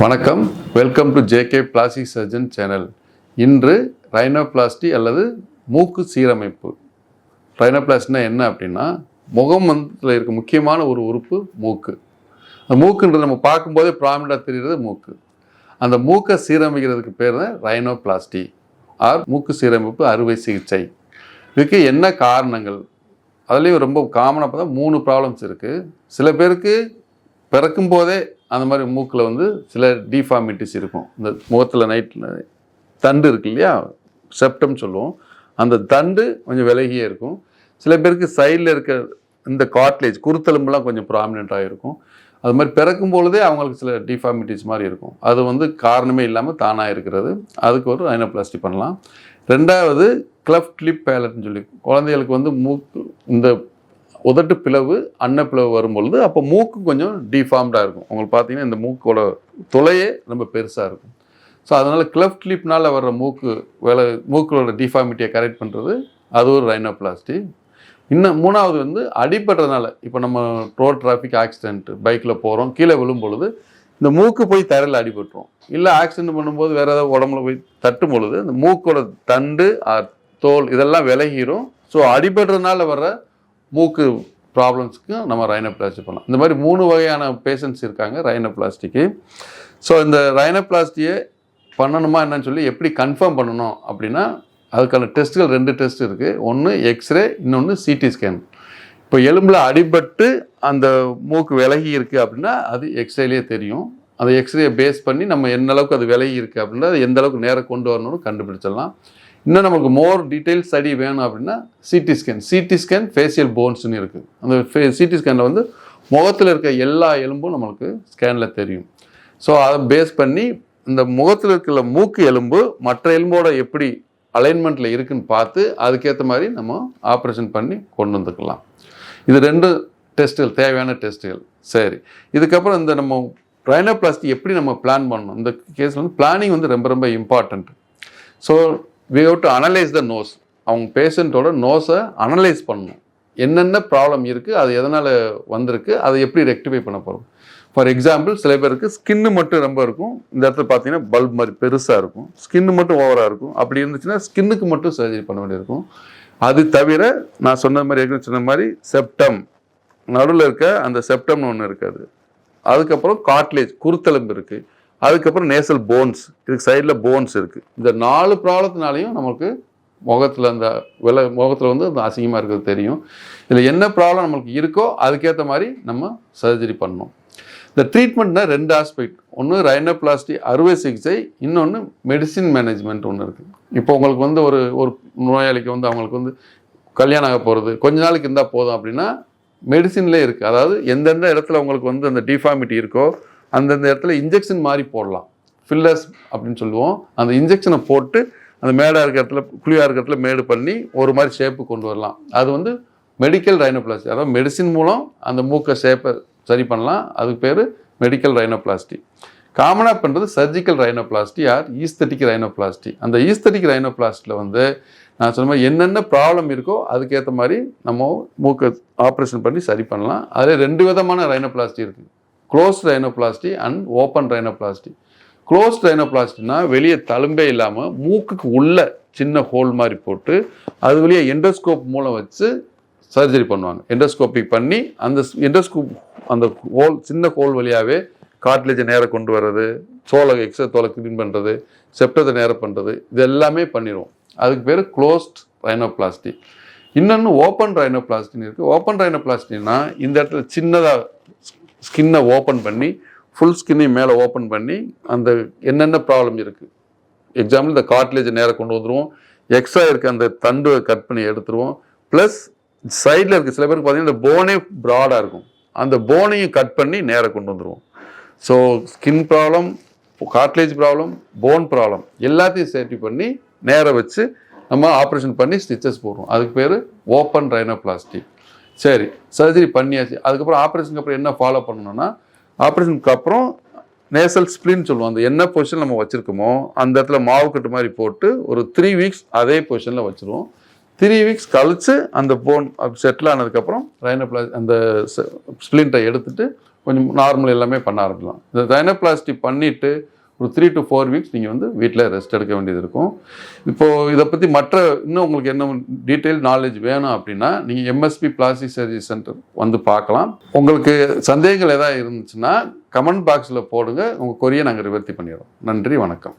வணக்கம், welcome to JK plastic surgeon channel. இன்று rhinoplasty அல்லது மூக்கு சீரமைப்பு. ரைனோபிளாஸ்டினா என்ன அப்படின்னா, முகமத்தில் இருக்க முக்கியமான ஒரு உறுப்பு மூக்கு. அந்த மூக்குன்றது நம்ம பார்க்கும்போதே ப்ராமினெண்டாக தெரிகிறது மூக்கு. அந்த மூக்கை சீரமைக்கிறதுக்கு பேர் தான் ரைனோபிளாஸ்டி ஆர் மூக்கு சீரமைப்பு அறுவை சிகிச்சை. இதுக்கு என்ன காரணங்கள்? அதுலேயும் ரொம்ப காமனாக பார்த்தா 3 ப்ராப்ளம்ஸ் இருக்குது. சில பேருக்கு பிறக்கும் போதே அந்த மாதிரி மூக்கில் சில டிஃபார்மிட்டிஸ் இருக்கும். இந்த முகத்தில் நைட்டில் தண்டு இருக்கு இல்லையா, செப்டம் சொல்லுவோம், அந்த தண்டு கொஞ்சம் விலகியே இருக்கும். சில பேருக்கு சைடில் இருக்க இந்த கார்ட்லேஜ் குருத்தெலும்புலாம் கொஞ்சம் ப்ராமினெண்ட்டாக இருக்கும். அது மாதிரி பிறக்கும் பொழுதே அவங்களுக்கு சில டிஃபார்மிட்டிஸ் மாதிரி இருக்கும். அது காரணமே இல்லாமல் தானாக இருக்கிறது. அதுக்கு ஒரு ரைனோபிளாஸ்டி பண்ணலாம். ரெண்டாவது கிளஃப்ட் லிப் பேலட்னு சொல்லி குழந்தைகளுக்கு மூக்கு இந்த உதட்டு பிளவு அன்னப்பிளவு வரும்பொழுது அப்போ மூக்கு கொஞ்சம் டிஃபார்ம்டாக இருக்கும். உங்களுக்கு பார்த்தீங்கன்னா இந்த மூக்கோட துளையே ரொம்ப பெருசாக இருக்கும். ஸோ அதனால் கிளஃப்ட் லிப்னால் வர்ற மூக்கோட டிஃபார்மிட்டியை கரெக்ட் பண்ணுறது அது ஒரு ரைனோபிளாஸ்டி. இன்னும் மூணாவது அடிபடுறதுனால, இப்போ நம்ம ரோட் டிராஃபிக் ஆக்சிடென்ட் பைக்கில் போகிறோம், கீழே விழும் பொழுது இந்த மூக்கு போய் தரையில் அடிபட்டுரும். இல்லை ஆக்சிடென்ட் பண்ணும்போது வேறு ஏதாவது உடம்புல போய் தட்டும் பொழுது இந்த மூக்கோட தண்டு தோல் இதெல்லாம் விலகிரும். ஸோ அடிபடுறதுனால வர்ற மூக்கு ப்ராப்ளம்ஸ்க்கு நம்ம ரைனோபிளாஸ்டி பண்ணலாம். இந்த மாதிரி 3 வகையான பேஷண்ட்ஸ் இருக்காங்க ரைனோபிளாஸ்டிக்கு. ஸோ இந்த ரைனோபிளாஸ்டியை பண்ணணுமா என்னன்னு சொல்லி எப்படி கன்ஃபார்ம் பண்ணணும் அப்படின்னா, அதுக்கான டெஸ்ட்டுகள் 2 டெஸ்ட் இருக்குது. ஒன்று எக்ஸ்ரே, இன்னொன்று சிடி ஸ்கேன். இப்போ எலும்பில் அடிபட்டு அந்த மூக்கு விலகி இருக்குது அப்படின்னா அது எக்ஸ்ரேலேயே தெரியும். அந்த எக்ஸ்ரேயை பேஸ் பண்ணி நம்ம எந்த அளவுக்கு அது விலகி இருக்குது அப்படின்னா அது எந்த அளவுக்கு நேரம் கொண்டு வரணும்னு கண்டுபிடிச்சிடலாம். இன்னும் நமக்கு மோர் டீட்டெயில் ஸ்டடி வேணும் அப்படின்னா சிடி ஸ்கேன் ஃபேஷியல் போன்ஸ்னு இருக்குது. அந்த சிடி ஸ்கேனில் முகத்தில் இருக்க எல்லா எலும்பும் நம்மளுக்கு ஸ்கேனில் தெரியும். ஸோ அதை பேஸ் பண்ணி இந்த முகத்தில் இருக்கிற மூக்கு எலும்பு மற்ற எலும்போட எப்படி அலைன்மெண்ட்டில் இருக்குன்னு பார்த்து அதுக்கேற்ற மாதிரி நம்ம ஆப்ரேஷன் பண்ணி கொண்டு வந்துக்கலாம். இது 2 டெஸ்ட்டுகள், தேவையான டெஸ்ட்டுகள். சரி, இதுக்கப்புறம் இந்த நம்ம ரைனோபிளாஸ்டி எப்படி நம்ம பிளான் பண்ணணும்? இந்த கேஸில் பிளானிங் ரொம்ப ரொம்ப important. So we have to analyze the nose. அவங்க பேஷண்ட்டோட நோஸை அனலைஸ் பண்ணணும். என்னென்ன ப்ராப்ளம் இருக்குது, அது எதனால் வந்திருக்கு, அதை எப்படி ரெக்டிஃபை பண்ண போகிறோம். ஃபார் எக்ஸாம்பிள், சில பேருக்கு ஸ்கின்னு மட்டும் ரொம்ப இருக்கும். இந்த இடத்துல பார்த்தீங்கன்னா பல்ப் மாதிரி பெருசாக இருக்கும், ஸ்கின்னு மட்டும் ஓவராக இருக்கும். அப்படி இருந்துச்சுன்னா ஸ்கின்னுக்கு மட்டும் சர்ஜரி பண்ண வேண்டியிருக்கும். அது தவிர நான் சொன்ன மாதிரி ஏற்கனவே சொன்ன மாதிரி செப்டம் நடுவில் இருக்க அந்த செப்டம்னு ஒன்று இருக்காது. அதுக்கப்புறம் கார்ட்லேஜ் குருத்தெலும்பு இருக்குது. அதுக்கப்புறம் நேசல் போன்ஸ், இதுக்கு சைடில் போன்ஸ் இருக்குது. இந்த 4 ப்ராப்ளத்தினாலையும் நமக்கு முகத்தில் அந்த முகத்தில் அந்த அசிங்கமாக இருக்கிறது தெரியும். இதில் என்ன ப்ராப்ளம் நம்மளுக்கு இருக்கோ அதுக்கேற்ற மாதிரி நம்ம சர்ஜரி பண்ணணும். இந்த ட்ரீட்மெண்ட்னா 2 ஆஸ்பெக்ட். ஒன்று ரைனோபிளாஸ்டி அறுவை சிகிச்சை, இன்னொன்று மெடிசின் மேனேஜ்மெண்ட் ஒன்று இருக்குது. இப்போ உங்களுக்கு ஒரு நோயாளிக்கு அவங்களுக்கு கல்யாணம் ஆக போகிறது கொஞ்ச நாளைக்கு இருந்தால் போதும் அப்படின்னா மெடிசின்லேயே இருக்குது. அதாவது எந்தெந்த இடத்துல உங்களுக்கு அந்த டிஃபார்மிட்டி இருக்கோ அந்தந்த இடத்துல இன்ஜெக்ஷன் மாதிரி போடலாம். ஃபில்லர்ஸ் அப்படின்னு சொல்லுவோம். அந்த இன்ஜெக்ஷனை போட்டு அந்த மேடாக இருக்க இடத்துல குழியாக இருக்க இடத்துல மேடு பண்ணி ஒரு மாதிரி ஷேப்பு கொண்டு வரலாம். அது மெடிக்கல் ரைனோபிளாஸ்டி. அதாவது மெடிசின் மூலம் அந்த மூக்கை ஷேப்பை சரி பண்ணலாம். அதுக்கு பேர் மெடிக்கல் ரைனோபிளாஸ்டி. காமனாக பண்ணுறது surgical rhinoplasty or aesthetic rhinoplasty. அந்த ஈஸ்தட்டிக் ரைனோபிளாஸ்டியில் நான் சொன்ன மாதிரி என்னென்ன ப்ராப்ளம் இருக்கோ அதுக்கேற்ற மாதிரி நம்ம மூக்கை ஆப்ரேஷன் பண்ணி சரி பண்ணலாம். அதில் 2 விதமான ரைனோபிளாஸ்டி இருக்குது. Closed rhinoplasty and open rhinoplasty. Closed ரைனோபிளாஸ்டினா வெளியே தழும்பே இல்லாமல் மூக்குக்கு உள்ள சின்ன ஹோல் மாதிரி போட்டு அது வழியாக எண்டோஸ்கோப் மூலம் வச்சு சர்ஜரி பண்ணுவாங்க. எண்டோஸ்கோப்பிக் பண்ணி அந்த எண்டோஸ்கோப் அந்த ஹோல் சின்ன ஹோல் வழியாகவே கார்ட்லேஜை நேரம் கொண்டு வர்றது, எக்ஸ்ட்ரா தோலை க்ளீன் பண்ணுறது, செப்டத்தை நேரம் பண்ணுறது, இது எல்லாமே பண்ணிடுவோம். அதுக்கு பேர் க்ளோஸ்ட் ரைனோபிளாஸ்டி. இன்னொன்று ஓப்பன் ரைனோபிளாஸ்டின்னு இருக்குது. ஓப்பன் ரைனோபிளாஸ்டின்னா இந்த இடத்துல சின்னதாக ஸ்கின்னை ஓப்பன் பண்ணி ஃபுல் ஸ்கின்னையும் மேலே ஓப்பன் பண்ணி அந்த என்னென்ன ப்ராப்ளம் இருக்குது, எக்ஸாம்பிள் இந்த கார்ட்லேஜை நேரம் கொண்டு வந்துடுவோம், எக்ஸ்ட்ரா இருக்க அந்த தண்டுவை கட் பண்ணி எடுத்துருவோம். ப்ளஸ் சைடில் இருக்க சில பேருக்கு பார்த்தீங்கன்னா இந்த போனே ப்ராடாக இருக்கும், அந்த போனையும் கட் பண்ணி நேரம் கொண்டு வந்துடுவோம். So skin problem, cartilage problem, phone problem எல்லாத்தையும் சேஃப்டி பண்ணி நேரம் வச்சு நம்ம ஆப்ரேஷன் பண்ணி ஸ்டிச்சஸ் போடுறோம். அதுக்கு பேர் ஓப்பன் ரைனோபிளாஸ்டி. சரி, சர்ஜரி பண்ணியாச்சு. அதுக்கப்புறம் ஆப்ரேஷனுக்கு அப்புறம் என்ன ஃபாலோ பண்ணணும்னா, ஆப்ரேஷனுக்கு அப்புறம் நேசல் ஸ்ப்ளின் சொல்லுவோம். அந்த என்ன பொசிஷன் நம்ம வச்சுருக்கோமோ அந்த இடத்துல மாவு கட்டு மாதிரி போட்டு ஒரு 3 வீக்ஸ் அதே பொசிஷனில் வச்சுருவோம். 3 வீக்ஸ் கழித்து அந்த போன் செட்டில் ஆனதுக்கப்புறம் ரைனோபிளாஸ்டி அந்த ஸ்ப்ளின்ட்டை எடுத்துட்டு கொஞ்சம் நார்மல் எல்லாமே பண்ண ஆரம்பிக்கலாம். இந்த ரைனோபிளாஸ்டி பண்ணிவிட்டு ஒரு 3 to 4 வீக்ஸ் நீங்கள் வந்து வீட்டில் ரெஸ்ட் எடுக்க வேண்டியது இருக்கும். இப்போது இதை பற்றி இன்னும் உங்களுக்கு என்ன டீட்டெயில் நாலேஜ் வேணும் அப்படின்னா நீங்கள் எம்எஸ்பி பிளாஸ்டிக் சர்ஜரி சென்டர் வந்து பார்க்கலாம். உங்களுக்கு சந்தேகங்கள் எதாவது இருந்துச்சுன்னா கமெண்ட் பாக்ஸில் போடுங்க. உங்கள் கொரியை நாங்கள் நிவர்த்தி பண்ணிடுறோம். நன்றி, வணக்கம்.